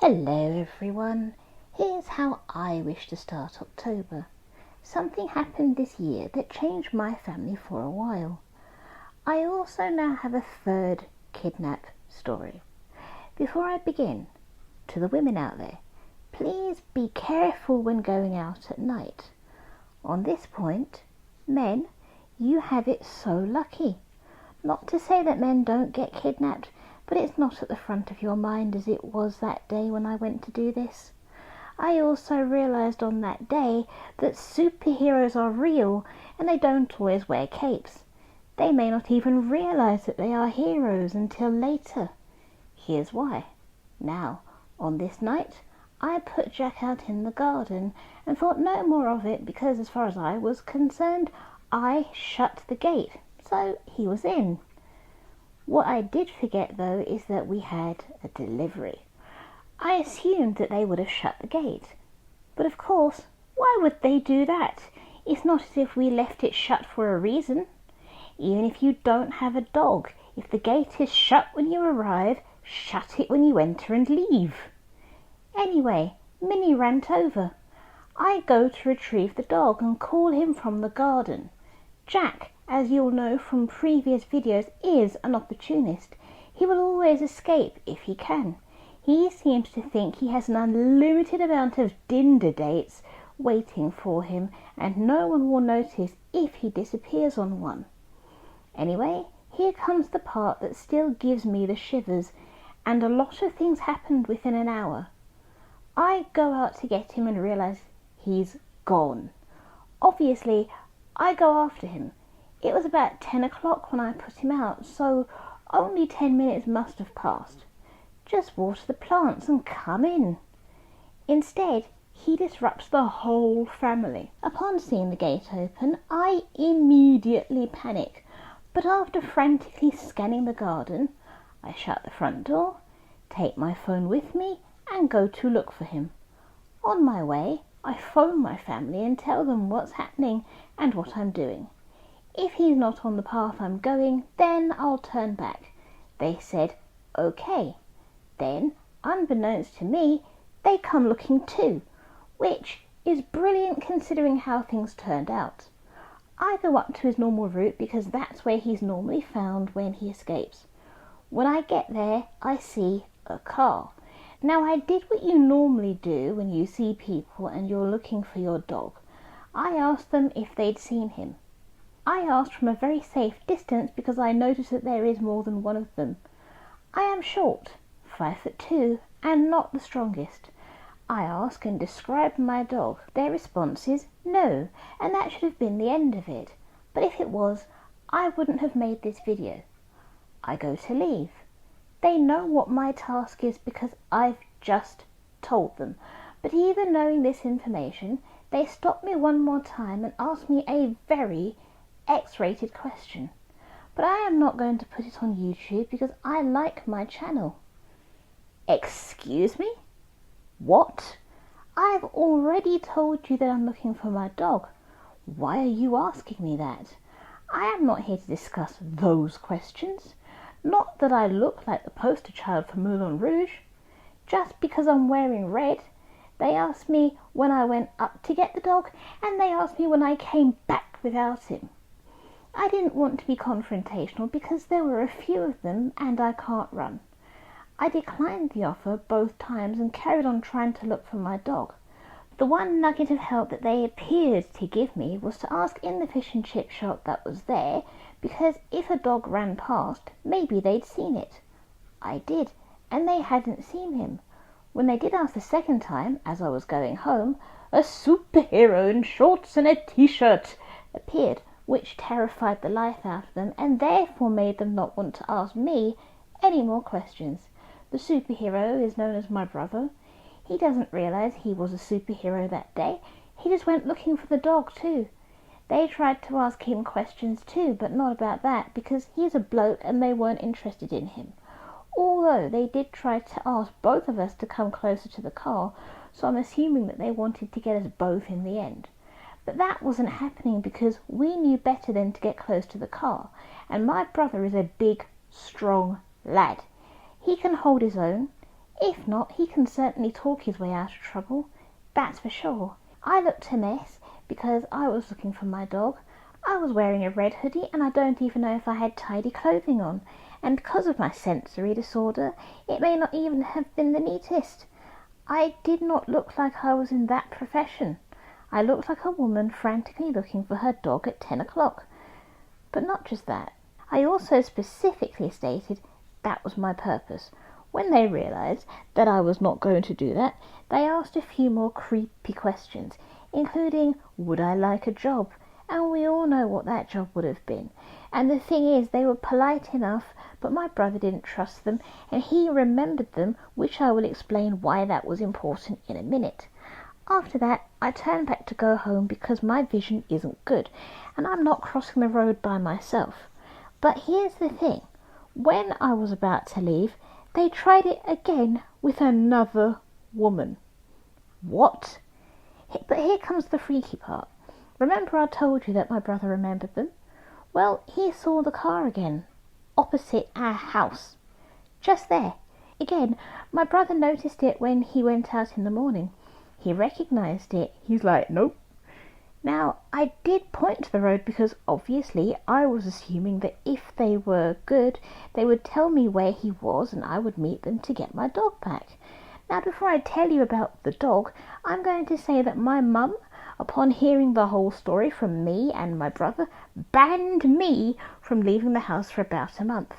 Hello everyone, here's how I wish to start October. Something happened this year that changed my family for a while. I also now have a third kidnap story. Before I begin, to the women out there, please be careful when going out at night. On this point, men, you have it so lucky. Not to say that men don't get kidnapped, but it's not at the front of your mind as it was that day when I went to do this. I also realised on that day that superheroes are real and they don't always wear capes. They may not even realise that they are heroes until later. Here's why. Now, on this night, I put Jack out in the garden and thought no more of it because as far as I was concerned, I shut the gate, so he was in. What I did forget though is that we had a delivery. I assumed that they would have shut the gate. But of course, why would they do that? It's not as if we left it shut for a reason. Even if you don't have a dog, if the gate is shut when you arrive, shut it when you enter and leave. Anyway, Minnie ran over. I go to retrieve the dog and call him from the garden. Jack, as you'll know from previous videos, is an opportunist. He will always escape if he can. He seems to think he has an unlimited amount of Tinder dates waiting for him and no one will notice if he disappears on one. Anyway, here comes the part that still gives me the shivers, and a lot of things happened within an hour. I go out to get him and realise he's gone. Obviously, I go after him. It was about 10 o'clock when I put him out, so only 10 minutes must have passed. Just water the plants and come in. Instead, he disrupts the whole family. Upon seeing the gate open, I immediately panic, but after frantically scanning the garden, I shut the front door, take my phone with me and go to look for him. On my way, I phone my family and tell them what's happening and what I'm doing. If he's not on the path I'm going, then I'll turn back. They said, okay. Then, unbeknownst to me, they come looking too, which is brilliant considering how things turned out. I go up to his normal route because that's where he's normally found when he escapes. When I get there, I see a car. Now, I did what you normally do when you see people and you're looking for your dog. I asked them if they'd seen him. I asked from a very safe distance because I noticed that there is more than one of them. I am short, 5'2", and not the strongest. I ask and describe my dog. Their response is no, and that should have been the end of it. But if it was, I wouldn't have made this video. I go to leave. They know what my task is because I've just told them. But even knowing this information, they stop me one more time and ask me a very X-rated question. But I am not going to put it on YouTube because I like my channel. Excuse me? What? I've already told you that I'm looking for my dog. Why are you asking me that? I am not here to discuss those questions. Not that I look like the poster child for Moulin Rouge. Just because I'm wearing red, they asked me when I went up to get the dog and they asked me when I came back without him. I didn't want to be confrontational because there were a few of them and I can't run. I declined the offer both times and carried on trying to look for my dog. The one nugget of help that they appeared to give me was to ask in the fish and chip shop that was there because if a dog ran past, maybe they'd seen it. I did, and they hadn't seen him. When they did ask the second time, as I was going home, a superhero in shorts and a t-shirt appeared, which terrified the life out of them and therefore made them not want to ask me any more questions. The superhero is known as my brother. He doesn't realise he was a superhero that day. He just went looking for the dog too. They tried to ask him questions too, but not about that because he's a bloke and they weren't interested in him. Although they did try to ask both of us to come closer to the car, so I'm assuming that they wanted to get us both in the end. But that wasn't happening because we knew better than to get close to the car, and my brother is a big, strong lad. He can hold his own. If not, he can certainly talk his way out of trouble, that's for sure. I looked a mess because I was looking for my dog. I was wearing a red hoodie and I don't even know if I had tidy clothing on, and because of my sensory disorder, it may not even have been the neatest. I did not look like I was in that profession. I looked like a woman frantically looking for her dog at 10 o'clock. But not just that. I also specifically stated that was my purpose. When they realised that I was not going to do that, they asked a few more creepy questions, including, would I like a job? And we all know what that job would have been. And the thing is, they were polite enough, but my brother didn't trust them, and he remembered them, which I will explain why that was important in a minute. After that, I turned back to go home because my vision isn't good, and I'm not crossing the road by myself. But here's the thing. When I was about to leave, they tried it again with another woman. What? But here comes the freaky part. Remember I told you that my brother remembered them? Well, he saw the car again, opposite our house. Just there. Again, my brother noticed it when he went out in the morning. He recognised it. He's like, nope. Now, I did point to the road because obviously I was assuming that if they were good, they would tell me where he was and I would meet them to get my dog back. Now, before I tell you about the dog, I'm going to say that my mum, upon hearing the whole story from me and my brother, banned me from leaving the house for about a month.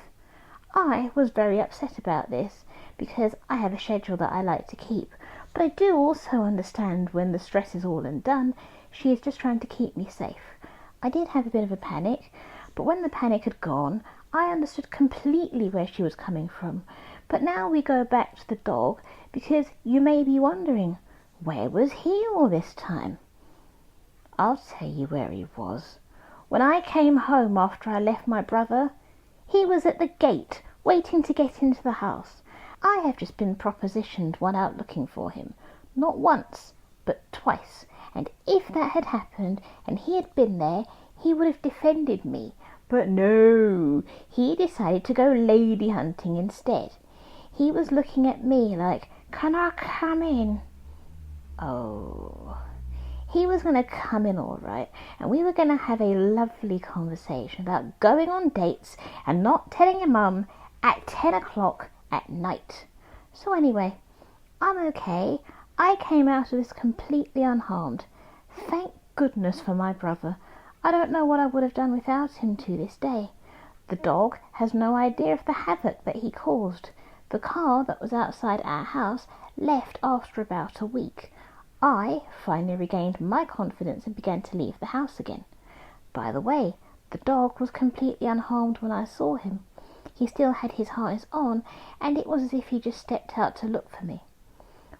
I was very upset about this because I have a schedule that I like to keep, but I do also understand when the stress is all and done, she is just trying to keep me safe. I did have a bit of a panic, but when the panic had gone, I understood completely where she was coming from. But now we go back to the dog, because you may be wondering, where was he all this time? I'll tell you where he was. When I came home after I left my brother, he was at the gate, waiting to get into the house. I have just been propositioned one out looking for him, not once, but twice. And if that had happened and he had been there, he would have defended me. But no, he decided to go lady hunting instead. He was looking at me like, can I come in? Oh, he was going to come in all right, and we were going to have a lovely conversation about going on dates and not telling your mum at 10 o'clock at night. So anyway, I'm okay. I came out of this completely unharmed. Thank goodness for my brother. I don't know what I would have done without him to this day. The dog has no idea of the havoc that he caused. The car that was outside our house left after about a week. I finally regained my confidence and began to leave the house again. By the way, the dog was completely unharmed when I saw him. He still had his harness on, and it was as if he just stepped out to look for me.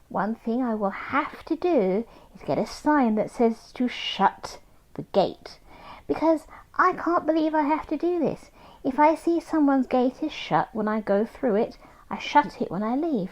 One thing I will have to do is get a sign that says to shut the gate, because I can't believe I have to do this. If I see someone's gate is shut when I go through it, I shut it when I leave.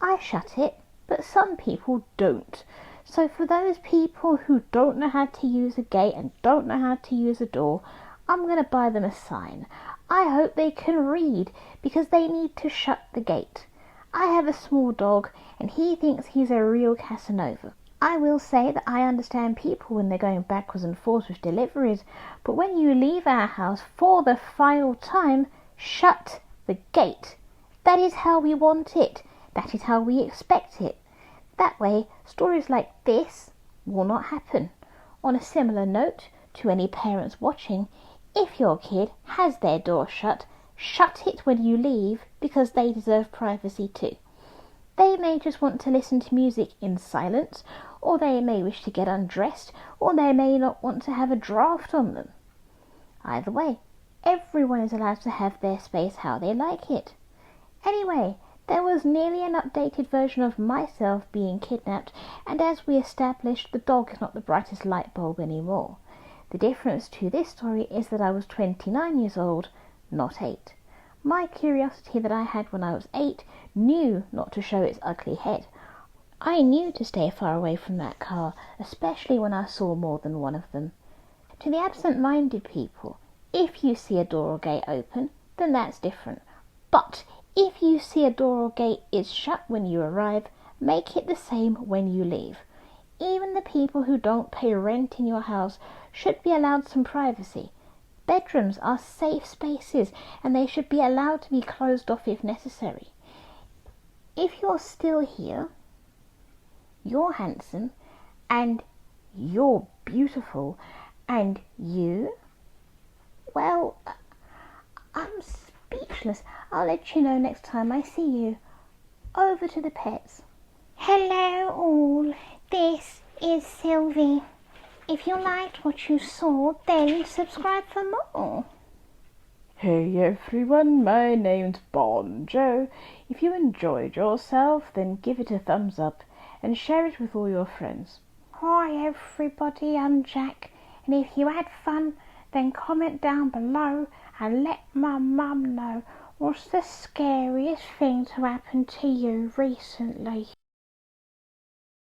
I shut it, but some people don't. So for those people who don't know how to use a gate and don't know how to use a door, I'm going to buy them a sign. I hope they can read, because they need to shut the gate. I have a small dog, and he thinks he's a real Casanova. I will say that I understand people when they're going backwards and forwards with deliveries, but when you leave our house for the final time, shut the gate. That is how we want it. That is how we expect it. That way, stories like this will not happen. On a similar note, to any parents watching, if your kid has their door shut, shut it when you leave, because they deserve privacy too. They may just want to listen to music in silence, or they may wish to get undressed, or they may not want to have a draft on them. Either way, everyone is allowed to have their space how they like it. Anyway, there was nearly an updated version of myself being kidnapped, and as we established, the dog is not the brightest light bulb anymore. The difference to this story is that I was 29 years old, not 8. My curiosity that I had when I was 8 knew not to show its ugly head. I knew to stay far away from that car, especially when I saw more than one of them. To the absent-minded people, if you see a door or gate open, then that's different. But If you see a door or gate is shut when you arrive, make it the same when you leave. Even the people who don't pay rent in your house should be allowed some privacy. Bedrooms are safe spaces and they should be allowed to be closed off if necessary. If you're still here, you're handsome and you're beautiful and well, I'm speechless. I'll let you know next time I see you. Over to the pets. Hello all, this is Sylvie. If you liked what you saw, then subscribe for more. Hey everyone, my name's Bonjo. If you enjoyed yourself, then give it a thumbs up and share it with all your friends. Hi everybody, I'm Jack, and if you had fun, then comment down below and let my mum know what's the scariest thing to happen to you recently.